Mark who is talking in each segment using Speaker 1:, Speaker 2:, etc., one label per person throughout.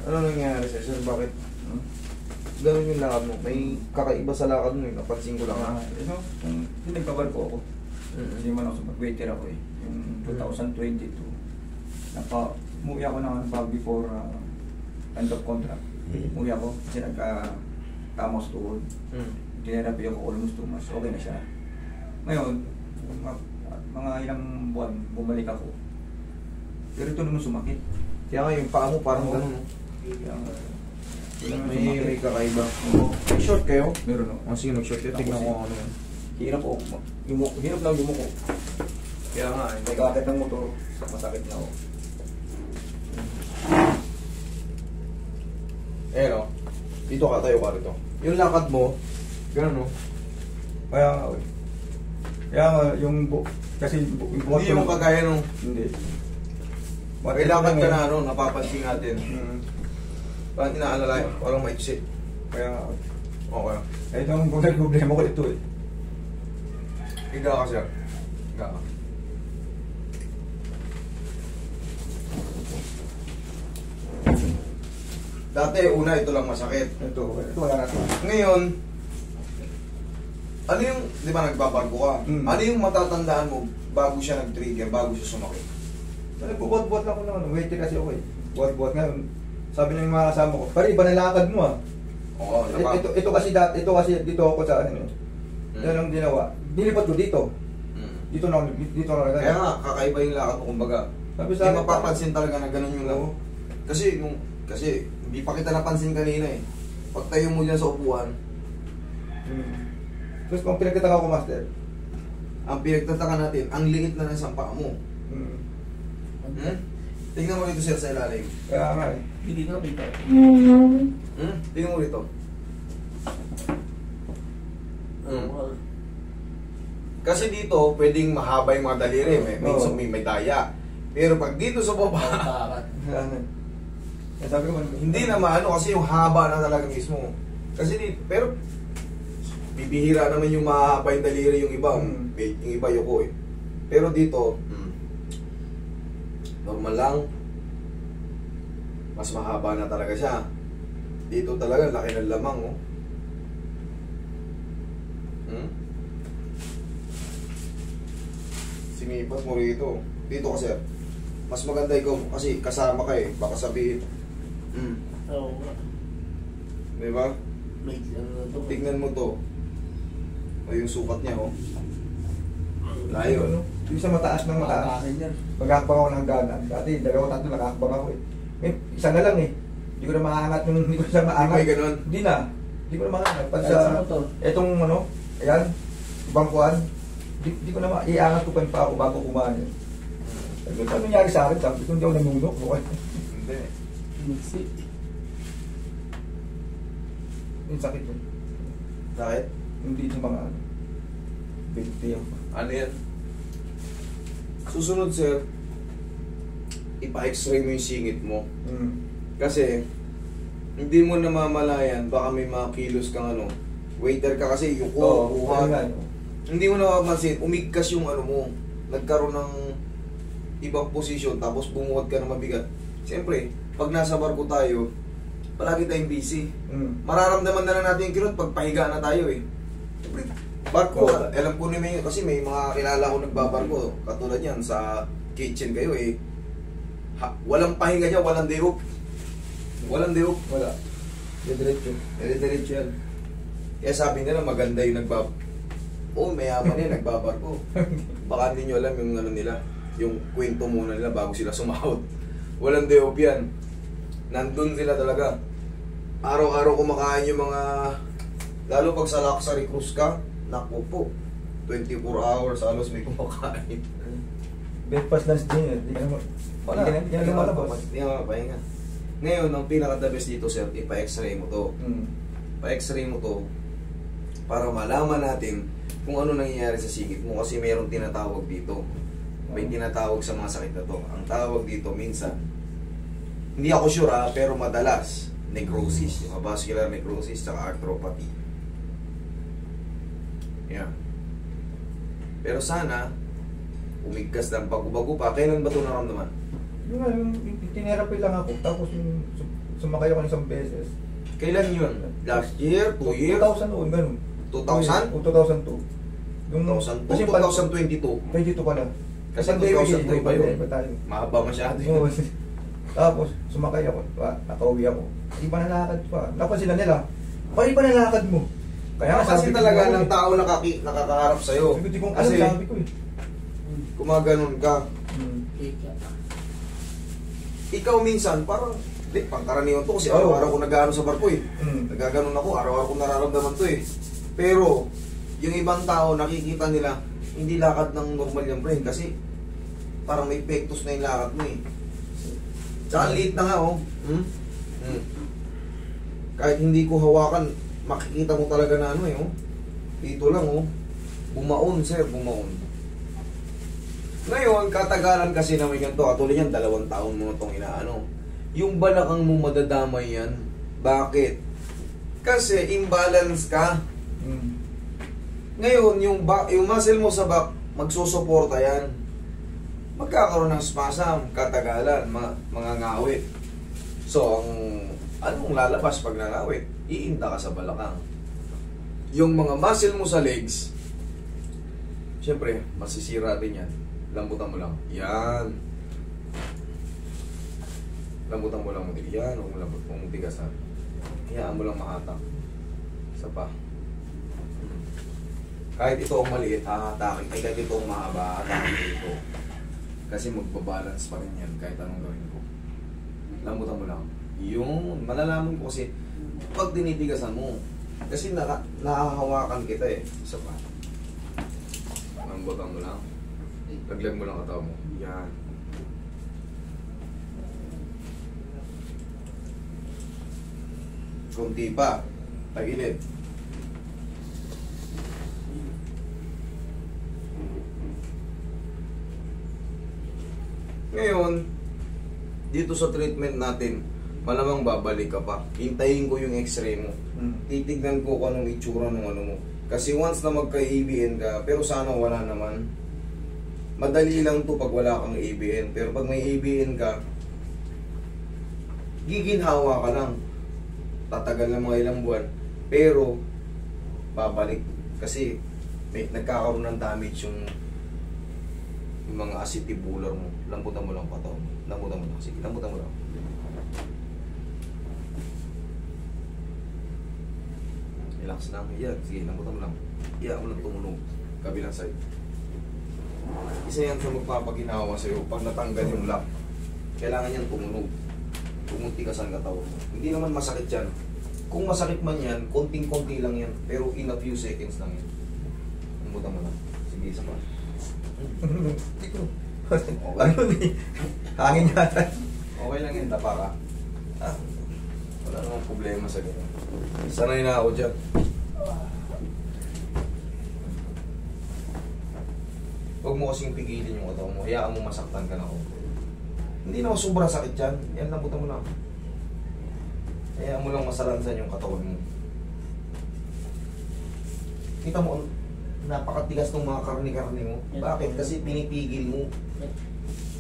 Speaker 1: Ano nangyari sa'yo, sir? Bakit? Ganun yung lakad mo. May kakaiba sa lakad mo, napansin ko lang ha.
Speaker 2: Yung nagbabarko ako. Hindi man ako mag-waiter ako eh. Yung 2022. Umuwi ako ng bago before end of contract. Umuwi ako kasi nagka-tama sa tuhod. Tinerapi ako almost 2 months. Okay na siya. Ngayon, mga ilang buwan, bumalik ako. Pero ito naman sumakit.
Speaker 1: Kaya nga yung paa mo parang ganun.
Speaker 2: Kaya
Speaker 1: May kakaiba. May short kayo?
Speaker 2: meron ako.
Speaker 1: Sige, nag-short kayo. Tignan ko ano yan.
Speaker 2: Hirap ako. Hirap lang yumuko.
Speaker 1: Kaya nga,
Speaker 2: Nag-akit ng motor, masakit na ako.
Speaker 1: no? Dito ka, tayo ka rito. Yung lakad mo, ganun no?
Speaker 2: Kaya nga, yung kasi
Speaker 1: Hindi yung kagaya nung
Speaker 2: hindi.
Speaker 1: may lakad ka na napapansin natin. Parang inaalala yun, parang maiksi.
Speaker 2: Kaya nga,
Speaker 1: Okay.
Speaker 2: ito ang problema ko ito eh.
Speaker 1: Higa ka, sir. Higa ka. Dati, una, ito lang masakit.
Speaker 2: Ito wala natin.
Speaker 1: Ngayon, ano yung, di ba nagbabarko ka? Ano yung matatandaan mo bago siya nag-trigger, bago siya sumakit?
Speaker 2: Nagbubuhat-buhat lang ako naman, waiter kasi ako eh. Buhat-buhat ngayon. Sabi ng mga kasama ko, pare, iba na lakad mo ah.
Speaker 1: Oo,
Speaker 2: Ito kasi dito ako sa ano. Yan ang ginawa. Nilipat ko dito. Dito na
Speaker 1: Kaya nga, kakaiba yung lakad mo, kumbaga.
Speaker 2: Sabi
Speaker 1: Hindi mapapansin talaga na ganun yung lakad. Kasi, hindi pa kita napansin kanina eh. Pag tayo mo dyan sa upuan,
Speaker 2: Tapos kung pinagtataka ko, master.
Speaker 1: ang pinagtataka natin, ang liit na ng sampa mo. Tingnan mo rito, sir, sa ilalim.
Speaker 2: Kaya nga eh.
Speaker 3: Hindi na kita.
Speaker 1: Tingnan mo rito. Kasi dito, pwedeng mahaba yung mga daliri, may daya. Pero pag dito sa baba,
Speaker 2: Sabi ko,
Speaker 1: hindi na maano kasi yung haba na talaga mismo. Kasi pero bibihira naman yung mahaba yung daliri yung iba. Yung iba yuko eh. Pero dito, normal lang. Mas mahaba na talaga siya. Dito talaga, laki ng lamang oh. Sinipas mo rito. Dito ka, sir. Mas maganda ikaw kasi kasama ka eh. Baka sabihin.
Speaker 3: Oo nga.
Speaker 1: Diba?
Speaker 3: May ano to.
Speaker 1: Tignan mo to. O yung sukat niya oh. Layo.
Speaker 2: Yung sa mataas ng mataas. Mag-akbang ako ng ganan. Dati, 2-3 nag-akbang ako eh. Isa na lang eh. Hindi ko na maangat yung hindi ko siya maangat.
Speaker 1: Hindi ganun.
Speaker 2: Hindi na. Hindi ko na maangat. Pag
Speaker 3: Sa
Speaker 2: sa
Speaker 3: motor.
Speaker 2: etong ano, ayan, bangkuan, hindi ko na iangat ko pa ako bago kumain. Sabi ko, ano nangyari sa akin? Sabi ko, hindi ako nanunok.
Speaker 1: Hindi.
Speaker 3: Mixi.
Speaker 2: Yung sakit yun.
Speaker 1: Bakit?
Speaker 2: Hindi sa mga ano. Binti yung
Speaker 1: Ano yan? Susunod, sir, ipa-x-ray mo yung singit mo. Kasi, hindi mo namamalayan, baka may mga kilos kang ano. Waiter ka kasi, yuko, buhat. Hindi mo napapansin, umigkas yung ano mo. Nagkaroon ng ibang posisyon, tapos bumuhat ka na mabigat. Siyempre, pag nasa barko tayo, palagi tayong busy. Mararamdaman na lang natin yung kirot pag pahiga na tayo eh. Siyempre, barko, alam ko naman yun, kasi may mga kilala ko nagbabarko. Katulad yan, sa kitchen kayo eh. Walang pahinga niya, walang day off. Walang day off.
Speaker 2: Wala. Diretso.
Speaker 1: Diretso yan. Kaya sabi nila maganda yung mayaman yan, nagbabarko. Baka hindi nyo alam yung ano nila, yung kwento muna nila bago sila sumahod. Walang day off yan. Nandun sila talaga. Araw-araw kumakain yung mga, lalo pag sa luxury cruise ka, naku po, 24 hours halos may kumakain.
Speaker 2: Breakfast, lunch, dinner. Hindi ka lumalabas.
Speaker 1: Hindi ka mapahinga. Ngayon, ang pinaka-the best dito, sir, ipa-x-ray mo to. Pa-x-ray mo to para malaman natin kung ano nangyayari sa singit mo kasi mayroong tinatawag dito. May tinatawag sa mga sakit na to. Ang tawag dito minsan, hindi ako sure pero madalas, necrosis, vascular necrosis, saka arthropathy. Yeah. Pero sana, umigkas lang, bago-bago pa. Kailan ba ito naramdaman?
Speaker 2: yung tinerapi lang ako, tapos yung sumakay ako ng isang beses.
Speaker 1: Kailan yun? Last year? 2 years?
Speaker 2: 2000 noon, ganun.
Speaker 1: 2000?
Speaker 2: O 2002. Yung
Speaker 1: 2000?
Speaker 2: kasi
Speaker 1: 2022?
Speaker 2: 22 pala.
Speaker 1: Kasi 2003 pa yun.
Speaker 2: tayo.
Speaker 1: Mahaba masyado
Speaker 2: Oo.
Speaker 1: yun.
Speaker 2: Tapos, sumakay ako. Nakauwi ako. Hindi pa nalakad pa. Napansin na nila, pa nalakad mo. Kaya
Speaker 1: Kasi
Speaker 2: sabi ko,
Speaker 1: talaga
Speaker 2: "Ano
Speaker 1: ng
Speaker 2: eh?"
Speaker 1: tao nakakaharap sa'yo.
Speaker 2: Sabi ko, "Di ko alam,
Speaker 1: Kasi
Speaker 2: sabi ko eh."
Speaker 1: gumaganon ka.
Speaker 3: Ika.
Speaker 1: Ikaw minsan, parang, pangkaraniwan to kasi
Speaker 2: Oo.
Speaker 1: araw-araw ko nag-ano sa barko eh.
Speaker 2: Mm.
Speaker 1: Nagaganon ako, araw-araw ko nararamdaman to eh. Pero, yung ibang tao, nakikita nila, hindi lakad ng normal yung brain kasi parang may pectus na yung lakad mo eh. Tsaka liit na nga oh. Kahit hindi ko hawakan, makikita mo talaga na ano eh oh. Dito lang oh. Bumaon sir, bumaon. Ngayon, katagalan kasi naman yan to. Katulad yan, 2 taon mo na itong inaano. Yung balakang mo madadamay yan. Bakit? Kasi imbalance ka. Ngayon, yung muscle mo sa back, magsusuporta yan. Magkakaroon ng spasm, katagalan, mga ngawit. So, anong lalabas pag nangawit? Iinta ka sa balakang. Yung mga muscle mo sa legs, siyempre, masisira din yan. Lambutan mo lang. Yan. Lambutan mo lang. Yan. Huwag mong tigas ha. Hayaan mo lang mahatak. Isa pa. Kahit ito ang maliit, hahatakin. Kahit ito ang mahaba, hahatakin ito. Kasi magbabalance pa rin yan kahit anong gawin ko. Lambutan mo lang. Yun. Malalaman ko kasi pag dinitigasan mo. Kasi nakahawakan kita eh. Isa pa. Lambutan mo lang. Laglag mo lang katawan mo. Yan. Kunti pa. Tagilid. Ngayon, dito sa treatment natin, malamang babalik ka pa. Hintayin ko yung x-ray mo. Titignan ko kung anong itsura ng ano mo. Kasi once na magka-ABN ka, pero sana wala naman. Madali lang to pag wala kang ABN. Pero pag may ABN ka, giginhawa ka lang. Tatagal ng mga ilang buwan. Pero, babalik. Kasi, nagkakaroon ng damage yung mga acetibular mo. Lambutan mo lang katawan mo. Lambutan mo lang. Sige, lambutan mo lang. Relax lang. Yan. Sige, lambutan mo lang. Iyan mo lang tumunog. Kabilang side. Isa yan sa magpapaginawa sa'yo. Pag natanggal yung lock, kailangan yan tumunog. Tumunti ka sa katawan mo. Hindi naman masakit yan. Kung masakit man yan, konting-konti lang yan. Pero in a few seconds lang yan. Lambutan mo lang. Sige, isa pa.
Speaker 2: Ano ni? Hangin yata.
Speaker 1: Okay lang yan, tapa ka. Wala namang problema sa ganyan. Sanay na ako dyan. Huwag mo kasing pigilin yung katawan mo. Hayaan mo masaktan ka na ako. Hindi naman sobrang sakit yan. Yan, lambutan mo lang. Hayaan mo lang masalansan yung katawan mo. Kita mo, napakatigas ng mga karni-karni mo. Bakit? Kasi pinipigil mo.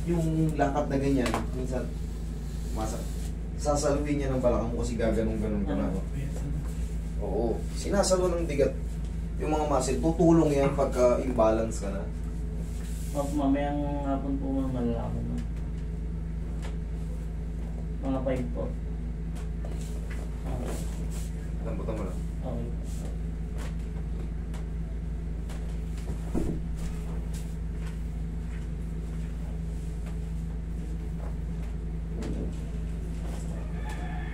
Speaker 1: Yung lakad na ganyan, minsan, sasaluin niya ng balakang mo kasi gaganong-ganon ka na. Oo. Sinasalo ng bigat yung mga muscle. Tutulong yan pagka imbalance ka na.
Speaker 3: Mamayang hapon po malalaman mo. Mga 5 po.
Speaker 1: Lambutan mo lang.
Speaker 3: Okay.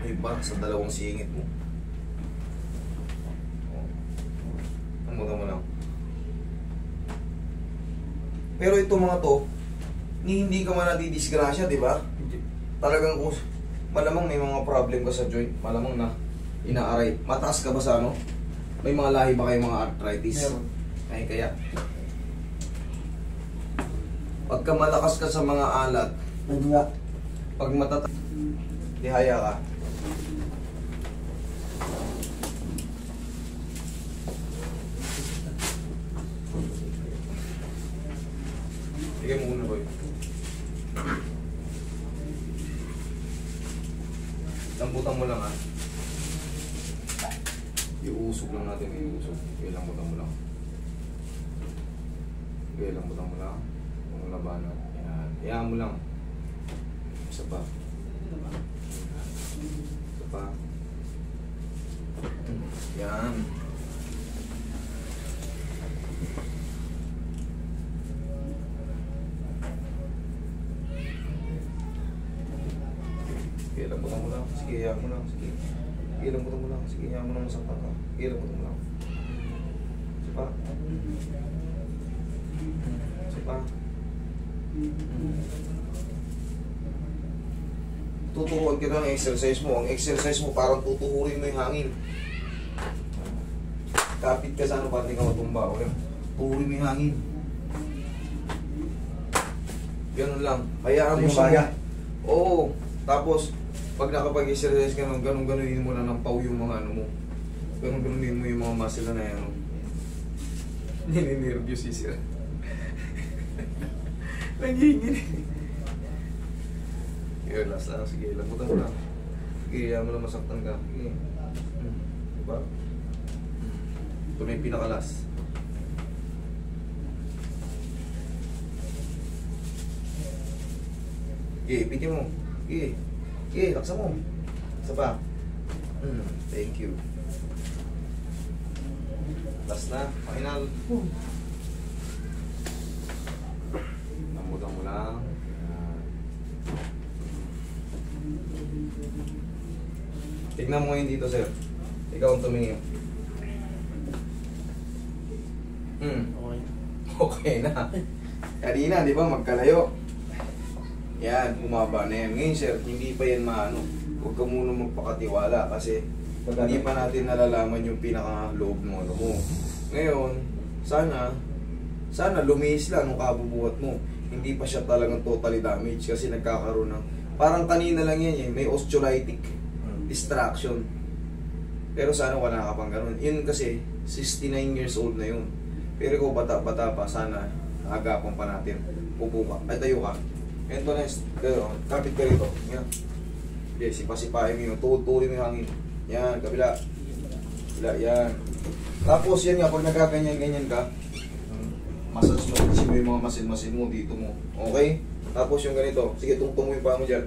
Speaker 1: May bar sa dalawang singit mo. Lambutan mo lang. Pero itong mga to, hindi ka man nadidisgrasya, di ba? Talagang kung malamang may mga problem ka sa joint, malamang na inaaray. Mataas ka ba sa ano? May mga lahi ba kayo mga arthritis?
Speaker 2: Meron.
Speaker 1: Ay kaya. Pagka malakas ka sa mga alat, pag dihaya ka. Sige mo muna boy. Lambutan mo lang ha. Iusog lang natin, iusog. Okay, lambutan mo lang. Okay, lambutan mo lang. Kung labanan. Yan. Iyan mo lang. Isa pa. Isa pa. Yan. Okay, lambutan mo lang. Sige, iyan mo lang. Sige. Okay, lambutan mo lang. Sige, iyan mo lang masaktan ka. Okay, lambutan mo lang. Isa pa. Isa pa. Tuturuan kita ng exercise mo. Ang exercise mo parang tutuhurin mo yung hangin. Kapit ka sa ano, parang ikaw matumba. Okay? Tuhurin mo yung hangin. Ganun lang. Hayaan mo siya. Oo. Tapos, pag nakapag-exercise ka ng ganun-ganunin mo na ng paw yung mga ano mo. Ganun-ganunin mo yung mga muscle na yan. Nininervous si sir. Nagiging. Sige, last lang. Sige, lambutan mo lang. Sige, yan mo lang masaktan ka. Sige. Diba? Ito na yung pinakalas. Sige, pitin mo. Sige. Sige, laksa mo. Isa pa. Thank you. Last na. Final. Lambutan mo lang. Tignan mo ngayon dito, sir. Ikaw ang tumingin.
Speaker 3: Okay.
Speaker 1: Okay na. Kanina, di ba, magkalayo. Yan, bumaba na yan. Ngayon, sir, hindi pa yan maano. Huwag ka muna magpakatiwala kasi hindi pa natin nalalaman yung pinaka-loob ng ano mo. Ngayon, sana lumis lang nung kabubuhat mo. Hindi pa siya talagang totally damaged kasi nagkakaroon ng parang kanina lang yan, may osteolytic distraction. Pero sana wala ka pang ganun. Yun kasi 69 years old na yun. Pero kung bata-bata pa, sana agapan pa natin. Upo ka. Ay, tayo ka. Ito na, kapit ka rito. Yan. Okay, sipa-sipahin mo yun. Tutuloy mo yung hangin. Yan, kabila. Kabila, yan. Tapos yan nga, pag nagkaganyan-ganyan ka, massage mo yung mga masin-masin mo dito mo. Okay? Tapos yung ganito. Sige, tungtong mo yung paa mo dyan.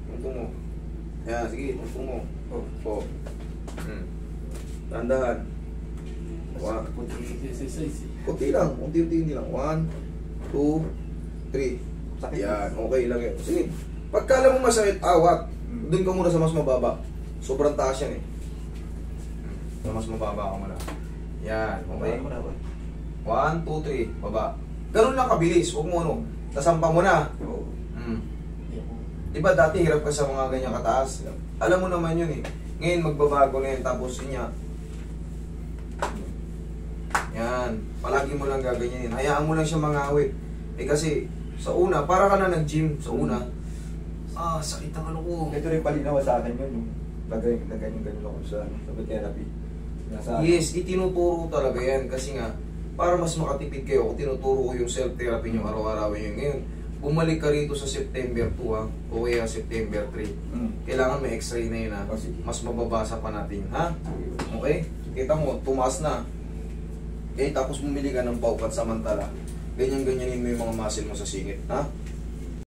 Speaker 1: Tungtong mo. Yan, sige, tungtong mo. Oh. Tandahan. Kunti lang. Unti-unti lang. 1, 2, 3. Yan, okay lang yun. Sige, pagka alam mo masakit, awat. Doon ka muna sa mas mababa. Sobrang taas yan eh. Sa mas mababa ka muna. Yan, okay. 1, 2, 3, baba. Ganun lang kabilis. Huwag mo ano. Tasampa mo na. Diba dati hirap ka sa mga ganyan kataas? Alam mo naman yun eh. Ngayon magbabago na yan. Tapos yun niya. Yan. Palagi mo lang gaganyanin. Hayaan mo lang siya mangawit. Eh kasi sa una, para ka na nag-gym sa una. Sakit ang ano ko.
Speaker 2: Ito rin palinaw sa akin yun. Nag-ganyan ako sa therapy.
Speaker 1: Yes, itinuturo ko talaga yan. Kasi nga, para mas makatipid kayo, tinuturo ko yung self-therapy nyo araw-araw yun. Ngayon, bumalik ka rito sa September 2 ha, o kaya September 3. Kailangan may x-ray na yun ha. Mas mababasa pa natin ha. Okay? Kita mo, tumaas na. Okay, tapos bumili ka ng paukat samantala. Ganyan-ganyanin mo yung mga muscle mo sa singit ha.